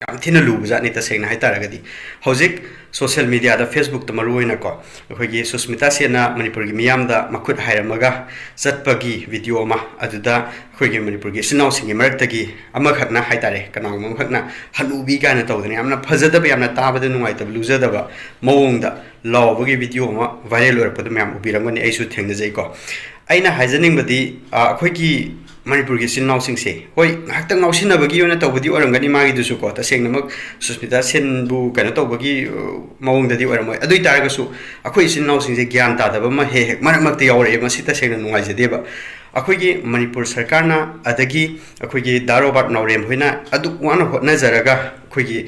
yam thina lu za ni ta seng na hai tar ga di hojik social media da Facebook ta maru ina ko khoi gi Sushmita Sen na Manipur gi miyam da makut hairamaga satpagi video ma aduda khoi gi Manipur gi sinau singi marak ta gi ama khatna hai tare kana ma khatna hanubi ga na tawdani amna phajada ba yamna ta ba da nungai ta luza da ba mawong da law ba gi video ma viral or pa da myam ubirangani aisu thengna jai ko aina haijaning badi khoi gi Manipur gi sinau sing se hoi ngakta ngausina bagi yona tawbadi orangani magi dusu ko ta seng namak Sushmita Sen bu kana tawbagi mawong da di oramoi adui tar ga su akhoi sinau sing se gyan ta da ba ma he marak mak te yawre ma sita seng nungai je deba akhoi gi Manipur sarkar na adagi akhoi gi darobat naurem hoina adu wana hotna jaraga akhoi gi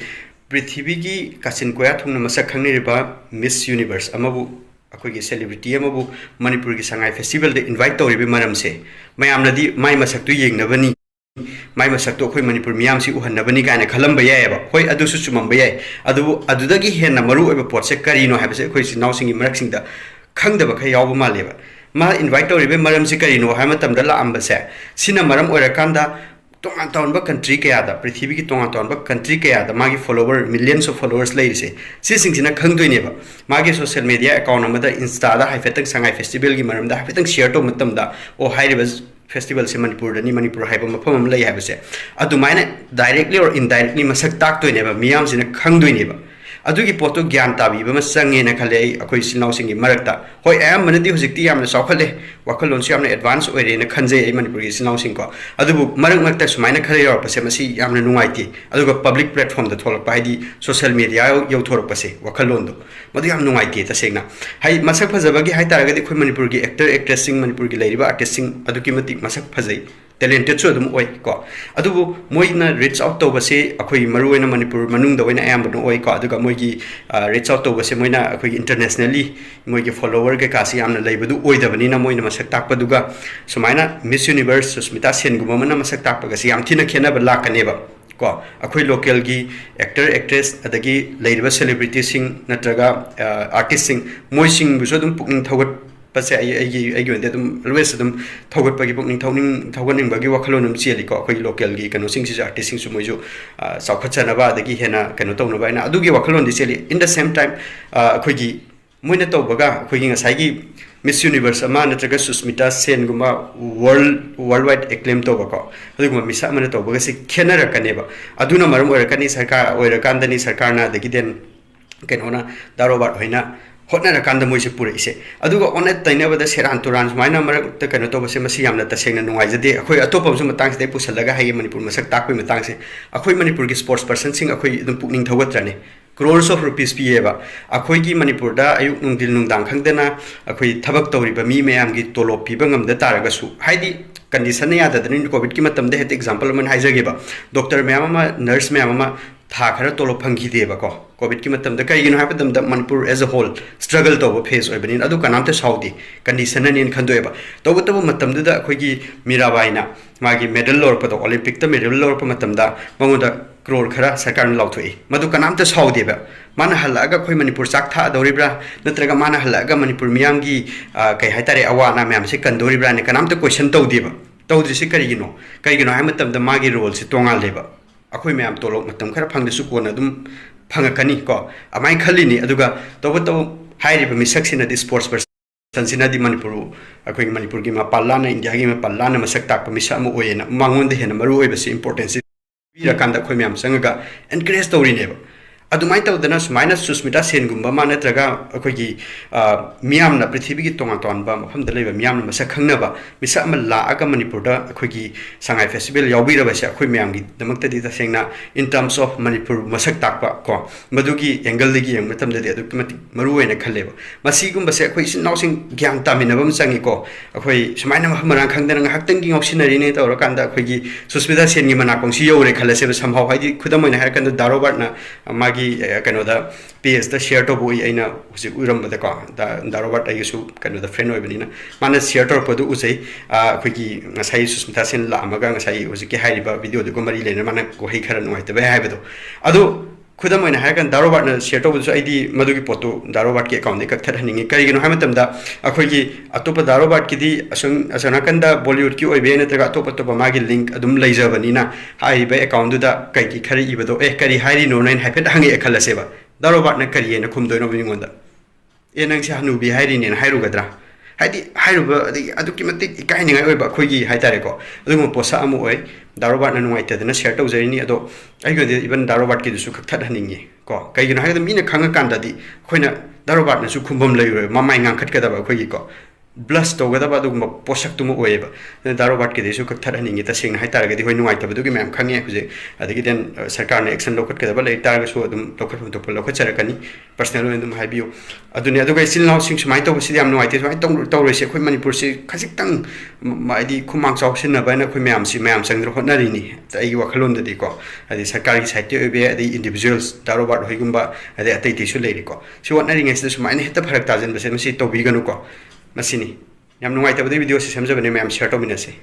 पृथ्वी की कासिन कोया थुंगना मसक खंगने रिबा Miss Universe अमबु अखोगी celebrity अमबु मणिपुर की संगाई फेस्टिवल दे इनवाइट तौरिबे मरम से मयामनदी माई मसक तु येंगनबनी माई मसक तो अखोई मणिपुर मियाम सि उहन्नबनी काने खलम बयायबा होय अदुसु चुमम बयाय अदुदगी हेन मरु ओबे पोटसे करिनो हाबसे अखोई सि नाउसिंगी मरकसिंगदा खंगदबा खै यावबा मालेबा मा इनवाइट तौरिबे मरम सि करिनो हाय मतमदा लाअम्बसे सिना मरम ओरकांदा तोंगान तोंबा कंट्री कयादा पृथ्वी की तोंगान तोंबा कंट्री कयादा मागी फॉलोवर मिलियंस ऑफ फॉलोअर्स लेरिसे सिसिंगसिना खंगदोइनेबा मागी सोशल मीडिया अकाउंट अमदा इंस्टा दा हाइफेतंग संगाई फेस्टिवल की मरमदा हाइफेतंग शेयर तो मतमदा ओ हाइरिबस फेस्टिवल से मणिपुर दनी मणिपुर हाइबा मफम अम लई हाइबसे अदुमाइना डायरेक्टली और इनडायरेक्टली मसक ताक्तोइनेबा मियाम सिना खंगदोइनेबा अदुगी पोतो ज्ञान ताबीबा म संगेना खले अखोई सिनाउसिंगी मरकता होय आम मनदी हुजिकती यामना सौखले वखलोन से यामना एडवांस ओइरेना खंजे आई मणिपुर की सिनाउसिंग को अदुबु मरक मरकता सुमाइना खले यौरपसे मसी यामना नुंगाइती अदुगा पब्लिक प्लेटफॉर्म द थोलक पाइदी सोशल मीडिया यौथोरपसे वखलोन दो मदु याम नुंगाइती तसेंगना हाई मसक फजबगी हाई तारगदी अखोई मणिपुर की एक्टर एक्ट्रेस सिंग मणिपुर की लेरिबा आर्टिस्ट सिंग अदुकी मति मसक फजई talented so adum oi ko adubu moina reach out to base akhoi maruina manipur manung da oina ayam bano oi ko aduga moigi reach out to base moina akhoi internationally moigi follower ke kasi amna leibadu oi da bani na moina masak takpa duga sumaina Miss Universe Sushmita Sen guma mana masak takpa gasi yam thina khena ba lakaneba ko akhoi local gi actor actress adagi leiba celebrity sing natraga artist sing moi sing bu so dum pukning thogot पसे आई गयो दम always दम थौगत पगी बुकनिंग थौगनिंग बगी वखलोनम चेली को अखोई local गी कनो सिंग सि आर्टिस्ट सिंग सु मोइजो साउखचनबा दगी हेना कनो तौनबा ना अदुगी वखलोन दि चेली इन द सेम टाइम अखोई मोइना तौबगा अखोई ngसाई मिस यूनिवर्स अमा नत्रगा सुस्मिता सेन गुमा वर्ल्ड वाइड एक्लेम तौबको अदुगुमा मिसा मन तौबगा सि खेनरकनेबा अदुना मरम ओरकनी सरकार ओरकांदनी सरकारना दगी देन कनोना दारोबाट होइना होटना कांदा मोइसे पुरैसे अदुगा ओने तैनबदा सेरान तुरान सुमाइना मरक त कनो तोबसे मसी यामना तसेंगना नुंगाइजदे अखोई अतोपमसु मतंग से पुसलगा हाइ मणिपुर मसक ताकपै मतंग से अखोई मणिपुर की स्पोर्ट्स पर्सन सिंग अखोई दम पुकनिंग थौगत्रने crores of rupees पिएबा अखोई की मणिपुर दा अयुक नुंदिल नुंदांग खंगदना अखोई थबक तौरिबा मी मयाम की तोलो पिबा ngamda तारगसु हाइदी कंडीशन याददनी कोविड की मतमदे हेत एग्जांपल मन हाइजगेबा डॉक्टर मयाम मा नर्स मयाम मा था खरा तोलो फंगीदेबा को कोविड की मतम द कईगिनो हापदम द Manipur as a whole struggle to face ओइबनी अदु कनाम ते साउदी कंडीशन ने खंदोएबा तो तब मतम द अखोगी मीराबाइना मागी मेडल लौरपदो ओलंपिक त मेडल लौरप मतम द मंगोदा क्रोर खरा सरकार लाउथोई मदु कनाम ते साउदेबा माना हल्लागा खोई मणिपुर चाक था दौरिब्रा नत्रगा माना हल्लागा मणिपुर मियांगी कई हाइतारे अवाना म्याम से कंदोरिब्रा ने कनाम ते क्वेश्चन तौदेबा तौद्रिसि करिगिनो हाय मतम द मागी रोल से तोंगाल लेबा अखोई म्याम तोलो मतम खरा फंगदसु कोना दुम फंगकनी को अमाई खलिनी अदुगा तो हाइरिबा मिसक्सिना दि स्पोर्ट्स पर्सन सिना दि मणिपुर अखोई मणिपुर की मपालाना इंडिया की मपालाना मसक ताक मिसा म ओयेना मांगोंदे हेना मरु ओइबसे इंपोर्टेंस बिरकांदा अखोई म्याम संगगा एनकरेज तौरिनेबा अदुमाई तौदना सुमाइना सुस्मिता सेन गुम्बा मा नत्रगा अखोई मियामना पृथ्वी की तोंगा तोंबा मफमदा लेबा मियामना मसक खंगनबा मिसा अमा लाआगा मणिपुर दा अखोई संगाई फेस्टिवल याउबिरबसे अखोई मियामगी दमक्तदी तसेंगना इन टर्म्स ऑफ मणिपुर मसक ताकपा को मदुगी एंगल दगी यंग मतमददी अदुकी मति मरु ओइना खलेबा मसी गुम्बसे अखोई सिनाउसिंग ग्यान तामिनबम संगी को अखोई सुमाइना महमरां खंगदना ngahaktangi ngausinarine tawrakanda अखोई सुस्मिता सेन गी मना कोंसी यौरे खलसे समहाव हाइदि खुदम ओइना हारकंदा दारोबाटना मागी कनोदा पेज द शेयर तो बोई आइना हुजि उरमबदा को दारोबाट आइसु कनोदा फ्रेंड ओइबनिना माना शेयर तो पदु उजै अखोगी ngसाई सुस्मिता सेन लामगा ngसाई हुजि के हाइरिबा वीडियो दुगो मरि लेना माना को है खरा नुहाइतबे हाइबदो अदु खुदम ओइना हारकन दारोबाट न शेयर तौबसु आइदी मदुगी पोतु दारोबाट के अकाउंट दे कक्थर हनिंगे करिगिनो हाय मतमदा अखोइगी अतोप दारोबाट किदी असनाकंदा बॉलीवुड की ओइबे नत्रगा अतोप अतोप मागी लिंक अदुम लैजबनिना हाइबे अकाउंट दुदा कई खरि इबदो करी हाइरी नो नाइन हाइफेट हंगे खलसेबा दारोबाट न करियेना खुमदोइनो बिंगोंदा नंसे हनुबी हाइरीने हाइरुगद्रा हाइदी हाइरुब अदुकी मतिक इकाइनिंगाय ओइबा खोइगी हाइतारेको अदुम पोसा अमु ओइ दारोबाट न नुवाइतदना शेयर तौजरिनी अदो आइगदे इवन दारोबाट की दुसु खथत हनिंगे को कइगिनो हाइदा मीना खंगा कांदादी खोइना दारोबाट नसु खुंबम लैरो ममाइ ngang खोइगी को ब्लस तौगदबा अदुगुम पोषक तुम ओइबा दारोबाट की देसु खथत हनिंगे तसेंग हाइतारगदि होय नुवाइतबदुगी मैम खंगे हुजे अदगी देन सरकार ने एक्शन लौखटकदबा लैतारगसु अदुम लौखटफम तोप लौखचरकनी पर्सनल ओइन दुम हाइबियो अदुनि अदुगा इसिल नाउ सिंग सुमाइ तौबसिदि याम नुवाइते सुमाइ तौरैसे खोइ मणिपुर से खजिक्तंग माइदि खुमांग चाउसिनबाना खोइ मैम संग्र होटनरिनी आइगी वखलोंददि को अदि सरकार की साइट ओइबे अदि इंडिविजुअल्स दारोबाट होइगुंबा अदि अतैतिसु लैरिको सि वटनरिंगैसिदा सुमाइने हेता फरक ताजन बसे मसि तौबिगनु को मसिनी याम नुवाइतबदि वीडियो से समझबने मैम शेयर तौमिनसे